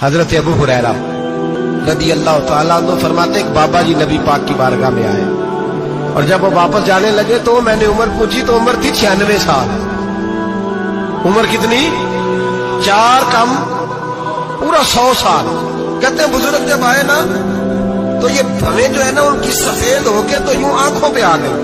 حضرت ابو ہریرہ رضی اللہ تعالیٰ عنہ فرماتے ایک بابا جی نبی پاک کی بارگاہ میں آئے اور جب وہ واپس جانے لگے تو میں نے عمر پوچھی تو عمر تھی 96 سال. عمر کتنی؟ 4 کم پورا 100 سال. کہتے ہیں بزرگ جب آئے نا تو یہ بھویں جو ہے نا ان کی سفید ہو کے تو یوں آنکھوں پہ آ گئی.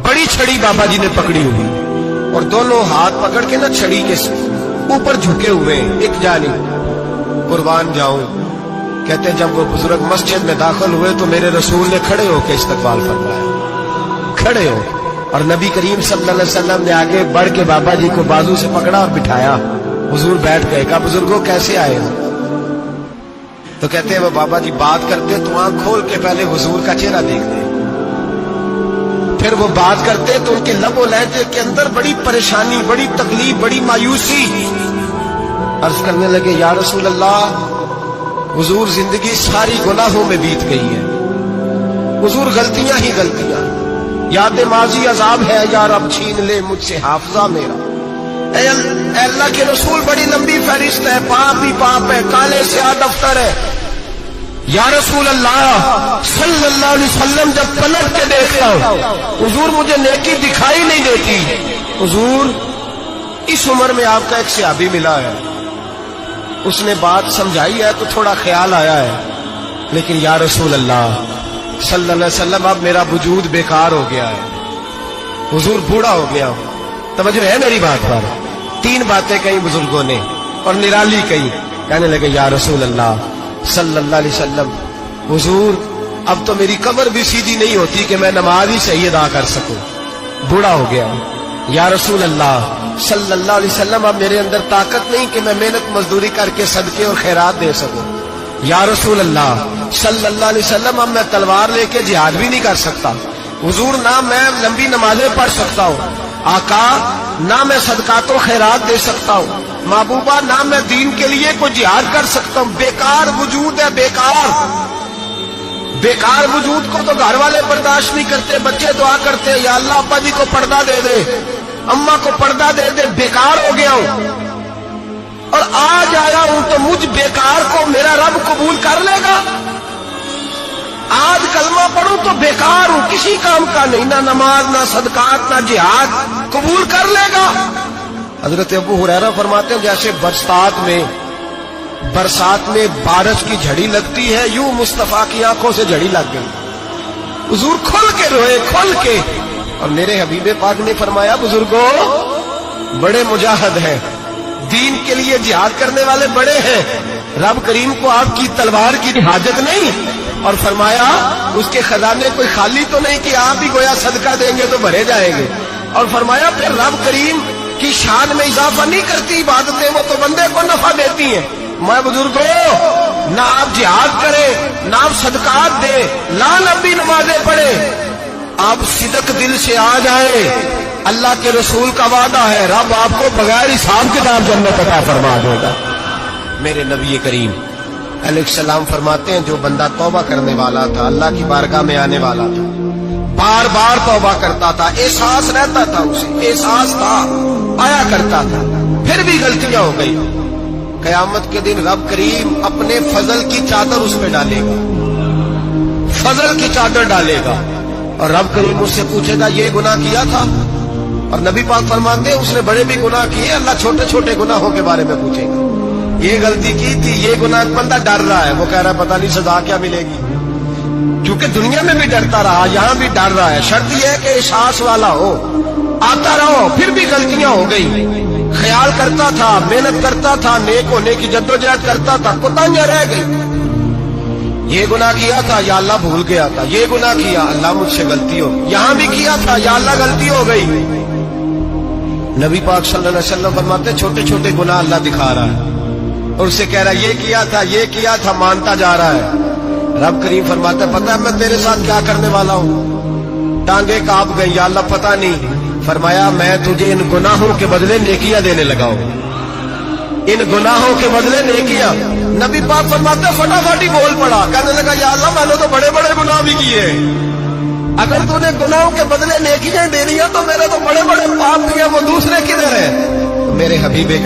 بڑی چھڑی بابا جی نے پکڑی ہوئی اور دونوں ہاتھ پکڑ کے نا چھڑی کے اوپر جھکے ہوئے ایک جانب. قربان جاؤں. کہتے ہیں جب وہ بزرگ مسجد میں داخل ہوئے تو میرے رسول نے کھڑے ہو کے استقبال فرمایا. کھڑے ہو اور نبی کریم صلی اللہ علیہ وسلم نے آگے بڑھ کے بابا جی کو بازو سے پکڑا اور بٹھایا. حضور بیٹھ گئے. کہا بزرگوں کیسے آئے ہو؟ تو کہتے ہیں وہ بابا جی بات کرتے تو آنکھ کھول کے پہلے حضور کا چہرہ دیکھتے, پھر وہ بات کرتے تو ان کے لب و لہجے کے اندر بڑی پریشانی, بڑی تکلیف, بڑی مایوسی. عرض کرنے لگے یا رسول اللہ, حضور زندگی ساری گناہوں میں بیت گئی ہے, حضور غلطیاں ہی غلطیاں, یاد ماضی عذاب ہے, یا رب چھین لے مجھ سے حافظہ میرا. اے اللہ کے رسول بڑی لمبی فہرست ہے, پاپ ہی پاپ ہے, کالے سیاہ دفتر ہے. یا رسول اللہ صلی اللہ علیہ وسلم جب پلٹ کے دیکھتا ہوں حضور مجھے نیکی دکھائی نہیں دیتی. حضور اس عمر میں آپ کا ایک صحابی ملا ہے, اس نے بات سمجھائی ہے تو تھوڑا خیال آیا ہے, لیکن یا رسول اللہ صلی اللہ علیہ وسلم اب میرا وجود بیکار ہو گیا ہے, حضور بوڑھا ہو گیا ہوں. توجہ ہے میری بات پر؟ 3 باتیں کہیں بزرگوں نے اور نرالی کہیں. کہنے لگے یا رسول اللہ صلی اللہ علیہ وسلم, حضور اب تو میری کمر بھی سیدھی نہیں ہوتی کہ میں نماز ہی صحیح ادا کر سکوں, بوڑھا ہو گیا. یا رسول اللہ صلی اللہ علیہ وسلم اب میرے اندر طاقت نہیں کہ میں محنت مزدوری کر کے صدقے اور خیرات دے سکوں. یا رسول اللہ صلی اللہ علیہ وسلم اب میں تلوار لے کے جہاد بھی نہیں کر سکتا. حضور نہ میں لمبی نمازیں پڑھ سکتا ہوں, آقا نہ میں صدقات و خیرات دے سکتا ہوں, محبوبہ نہ میں دین کے لیے کوئی جہاد کر سکتا ہوں. بیکار وجود ہے, بیکار وجود کو تو گھر والے برداشت نہیں کرتے, بچے دعا کرتے یا اللہ ابا جی کو پردہ دے دے, اماں کو پردہ دے دے. بیکار ہو گیا ہوں اور آج آیا ہوں تو مجھ بیکار کو میرا رب قبول کر لے گا. آج کلمہ پڑھوں تو بیکار ہوں, کسی کام کا نہیں, نہ نماز نہ صدقات نہ جہاد, قبول کر لے گا. حضرت ابو ہریرہ فرماتے ہیں جیسے برسات میں بارش کی جھڑی لگتی ہے, یوں مصطفیٰ کی آنکھوں سے جھڑی لگ گئی. حضور کھل کے روئے, کھل کے. اور میرے حبیب پاک نے فرمایا بزرگوں بڑے مجاہد ہیں, دین کے لیے جہاد کرنے والے بڑے ہیں, رب کریم کو آپ کی تلوار کی حاجت نہیں. اور فرمایا اس کے خزانے کوئی خالی تو نہیں کہ آپ ہی گویا صدقہ دیں گے تو بھرے جائیں گے. اور فرمایا پھر رب کریم کی شان میں اضافہ نہیں کرتی عبادتیں, وہ تو بندے کو نفع دیتی ہیں. میں بزرگوں نہ آپ جہاد کریں نہ آپ صدقات دیں, نہ لمبی نمازیں پڑھیں, آپ صدق دل سے آ جائیں. اللہ کے رسول کا وعدہ ہے رب آپ کو بغیر حساب کتاب جنت عطا فرما دے گا. میرے نبی کریم علیہ السلام فرماتے ہیں جو بندہ توبہ کرنے والا تھا, اللہ کی بارگاہ میں آنے والا تھا, بار بار توبہ کرتا تھا, احساس رہتا تھا, اسے احساس تھا, آیا کرتا تھا, پھر بھی غلطیاں ہو گئی, قیامت کے دن رب کریم اپنے فضل کی چادر اس پہ ڈالے گا, فضل کی چادر ڈالے گا, اور رب کریم اس سے پوچھے گا یہ گناہ کیا تھا. اور نبی پاک فرماتے ہیں اس نے بڑے بھی گناہ کیے, اللہ چھوٹے چھوٹے گناہوں کے بارے میں پوچھے گا. یہ غلطی کی تھی, یہ گناہ, بندہ ڈر رہا ہے, وہ کہہ رہا ہے پتہ نہیں سزا کیا ملے گی, کیونکہ دنیا میں بھی ڈرتا رہا, یہاں بھی ڈر رہا ہے. شرط یہ ہے کہ احساس والا ہو, آتا رہو. پھر بھی غلطیاں ہو گئی, خیال کرتا تھا, محنت کرتا تھا, نیک ہونے کی جدوجہد کرتا تھا, کوتاہیاں رہ گئی. یہ گناہ کیا تھا یا اللہ بھول گیا تھا, یہ گناہ کیا اللہ مجھ سے غلطی ہو, یہاں بھی کیا تھا یا اللہ غلطی ہو گئی. نبی پاک صلی اللہ علیہ وسلم فرماتے چھوٹے چھوٹے گناہ اللہ دکھا رہا ہے اور اسے کہہ رہا ہے یہ کیا تھا, مانتا جا رہا ہے. رب کریم فرماتا ہے پتہ ہے میں تیرے ساتھ کیا کرنے والا ہوں, ٹانگیں کانپ گئی, یا اللہ پتہ نہیں. فرمایا میں تجھے ان گناہوں کے بدلے نیکیاں دینے لگا ہوں, ان گناہوں کے بدلے نیکیاں. نبی پاک فرماتے ہیں فٹافٹ ہی بول پڑا, کہنے لگا یا اللہ میں نے تو بڑے بڑے گناہ بھی کیے, اگر تو نے گناہوں کے بدلے نیکیاں دے دیا تو میرے تو بڑے بڑے پاپ دیے, وہ دوسرے کدھر ہیں. میرے حبیب